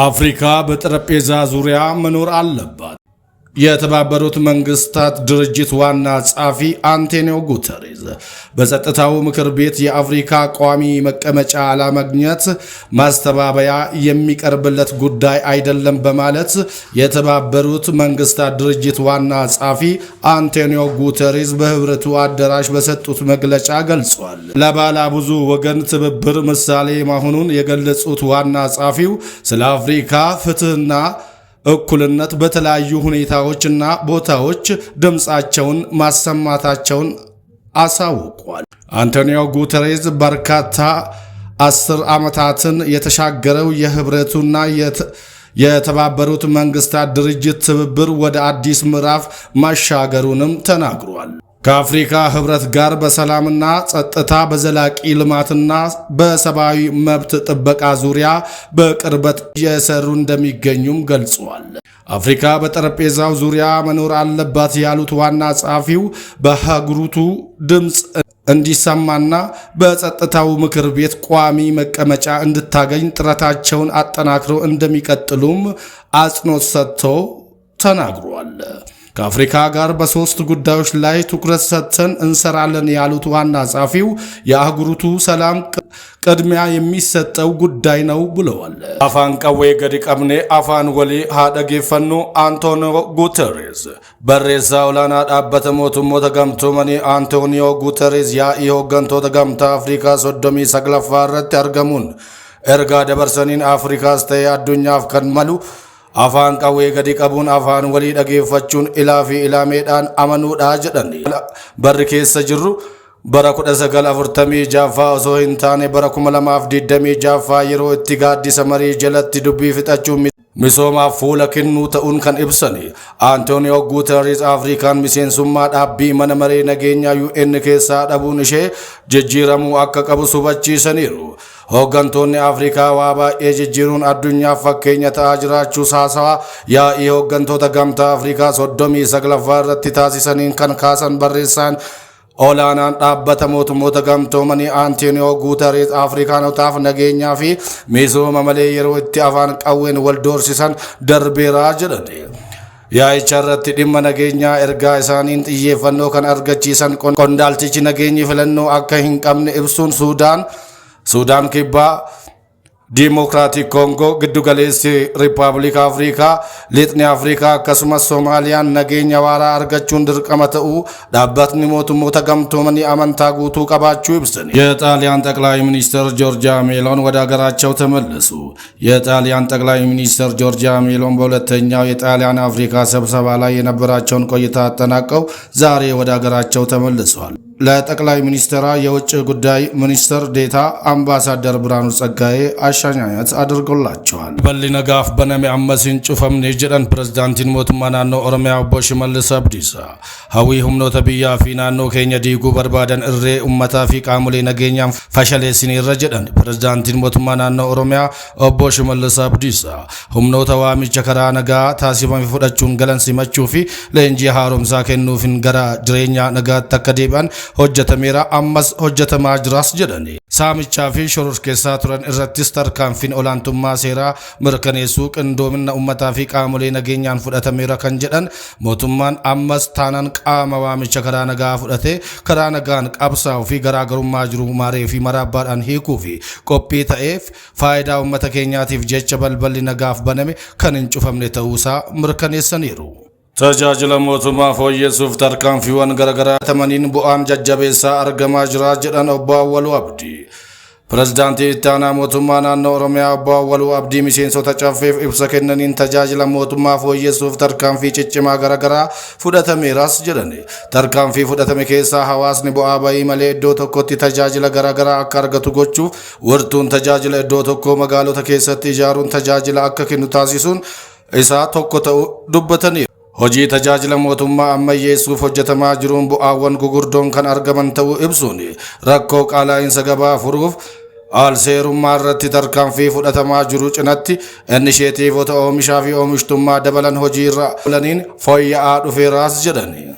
አፍሪካ በጠረጴዛ ዙሪያ መኖር አለባት። የተባበሩት መንግስታት ድርጅት ዋና ጸሐፊ አንቶኒዮ ጉተሬዝ በጸጥታው ምክር ቤት የአፍሪካ ቋሚ መቀመጫ አለማግኘት ማስተባበያ የሚቀርብለት ጉዳይ አይደለም በማለት የተባበሩት መንግስታት ድርጅት ዋና ጸሐፊ አንቶኒዮ ጉተሬዝ በህብረቱ አዳራሽ በሰጡት መግለጫ ገልጿል። ለባለ ብዙ ወገን ትብብር ምሳሌ መሆኑን የገለጹት ዋና ጸሐፊው ስለ አፍሪካ ፍትህና እኩልነት በተለያዩ ሁኔታዎችና ቦታዎች ድምፃቸውን ማሰማታቸውን አሳውቋል። አንቶኒዮ ጉተሬዝ በርካታ 10 ዓመታትን የተሻገረው የህብረቱና የተባበሩት መንግስታት ድርጅት ትብብር ወደ አዲስ ምዕራፍ ማሻገሩንም ተናግሯል። ከአፍሪካ ህብረት ጋር በሰላምና ጸጥታ፣ በዘላቂ ልማትና በሰብአዊ መብት ጥበቃ ዙሪያ በቅርበት እየሰሩ እንደሚገኙም ገልጿል። አፍሪካ በጠረጴዛው ዙሪያ መኖር አለባት ያሉት ዋና ጸሐፊው በአህጉሪቱ ድምፅ እንዲሰማና በጸጥታው ምክር ቤት ቋሚ መቀመጫ እንድታገኝ ጥረታቸውን አጠናክረው እንደሚቀጥሉም አጽንኦት ሰጥተው ተናግሯል። ከአፍሪካ ጋር በሶስት ጉዳዮች ላይ ትኩረት ሰጥተን እንሰራለን ያሉት ዋና ጸሐፊው የአህጉሪቱ ሰላም ቅድሚያ የሚሰጠው ጉዳይ ነው ብለዋል። አፋን ቀዌ ገዲ ቀብኔ አፋን ወሊ ሃደጌፈኑ አንቶኒዮ ጉተሬዝ በሬሳ ኦላና ዳበተ ሞቱሞተ ገምቶመኒ አንቶኒዮ ጉተሬዝ ያኢ ሆገንቶተ ገምታ አፍሪካ 39ffaa irratti argamuun ergaa dabarsaniin Afrikaas ta'ee addunyaaf kan malu afaan qawwee gadi qabuun afaan walii dhageeffachuun ilaa fi ilaameedhaan amanuudha jedhani. Barri keessa jirru bara 1946 osoo hin taane bara 2026 yeroo itti gaaddisa marii jalatti dubbii fixachuun misoomaaf fuula kennuu ta'uun kan ibsani. Antooniyo Guutereez Afrikaan miseensummaa dhaabbii mana maree nageenyaa UN keessaa dhabuun ishee jijjiiramuu akka qabu hubachiisaniiru. Hooggantoonni Afrikaa waa baay'ee jijjiiruun addunyaaf fakkeenya ta'aa jiraachuu haasawaa yaa'ii hooggantoota gamtaa Afrikaa 39ffaa irratti taasisaniin kan kaasan barreessaan olaanaan dhaabbata mootummoota gamtoomanii Antooniyo Guutereez Afrikaanotaaf nageenyaa fi misooma malee yeroo itti afaan qawween wal doorsisan darbeeraa jedhani. Yaa'icha irratti dhimma nageenyaa ergaa isaaniin xiyyeeffannoo kan argachiisan qondaaltichi nageenyi filannoo akka hin qabne ibsuun Suudaan kibbaa, Dimokiraatik Koongoo, Giddugaleessi Riippaabilika Afrikaa, Lixni Afrikaa akkasumas Soomaaliyaan nageenya waaraa argachuun dirqama ta'uu dhaabbatni mootummoota gamtoomanii amantaa guutuu qabaachuu ibsani. የጣሊያን ጠቅላይ ሚኒስትር ጆርጂያ ሜሎን ወደ ሀገራቸው ተመለሱ። የጣሊያን ጠቅላይ ሚኒስትር ጆርጂያ ሜሎን በሁለተኛው የጣሊያን አፍሪካ ስብሰባ ላይ የነበራቸውን ቆይታ አጠናቀው ዛሬ ወደ ሀገራቸው ተመልሰዋል። ለጠቅላይ ሚኒስትሯ የውጭ ጉዳይ ሚኒስትር ዴታ አምባሳደር ብርሃኑ ጸጋዬ አሸኛኘት አድርጎላቸዋል። በሊነጋፍ በነሜ አመሲን ጩፈምኔ ጀደን ፕሬዝዳንቲን ሞቱማ ናኖ ኦሮሚያ ኦቦ ሽመልስ አብዲሳ ሀዊ ሁምኖተ ብያ ፊ ናኖ ኬኛ ዲጉ በርባደን እሬ ኡመታ ፊ ቃሙሌ ነገኛም ፈሸሌሲን ይረ ጀደን ፕሬዝዳንቲን ሞቱማ ናኖ ኦሮሚያ ኦቦ ሽመልስ አብዲሳ ሁምኖተ ዋሚቸ ከራ ነጋ ታሲፈም ፉዳቹን ገለን ሲመቹ ፊ ለእንጂ ሃሮምሳ ከኑፊን ገራ ጅሬኛ ነጋ ተከዲባን hojjetameera ammas hojjetamaa jiraas jedhani. Saamichaa fi shororkeessaa turan irrattis tarkaanfiin olaantummaa seeraa mirkaneessuu qindoomina uummataa fi qaamolee nageenyaan fudhatameera kan jedhan mootummaan ammas taanaan qaama waamicha karaa nagaa fudhatee karaa nagaan qabsaa'uu fi garaagarummaa jiru maaree fi maraabbaadhaan hiikuu fi qophii ta'eef faayidaa uummata keenyaatiif jecha balballi nagaaf baname kan hin cufamne ta'uusaa mirkaneessaniiru. Tajaajila mootummaa fooyyessuuf tarkaanfiiwwan garaagaraa tamaniin bu'aan jajjabeessaa argamaa jira jedhan obbo Awwaluu Abdii. Pireezidaantii itti aanaa mootummaa naannoo Oromiyaa obbo Awwaluu Abdii miseensota caffeef ibsa kennaniin tajaajila mootummaa fooyyessuuf tarkaanfii ciccimaa garaagaraa fudhatameeras jedhani. Tarkaanfii fudhatame keessaa hawaasni bu'aa bahii malee iddoo tokkotti tajaajila garaagaraa akka argatu gochuuf wirtuun tajaajila iddoo tokkoo magaalota keessatti ijaaruun tajaajila akka kennu taasisuun isaa tokko ta'uu dubbataniiru. Hojii tajaajila mootummaa ammayyeessuuf hojjetamaa jiruun bu'aawwan gugurdoon kan argaman ta'uu ibsuun rakkoo qaala'iinsa gabaa furuuf alseerummaa irratti tarkaanfii fudhatamaa jiru cinatti innisheetiivota oomishaa fi oomishtummaa dabalan hojii irra oolaniin fooyya'aa dhufeeraas jedhani.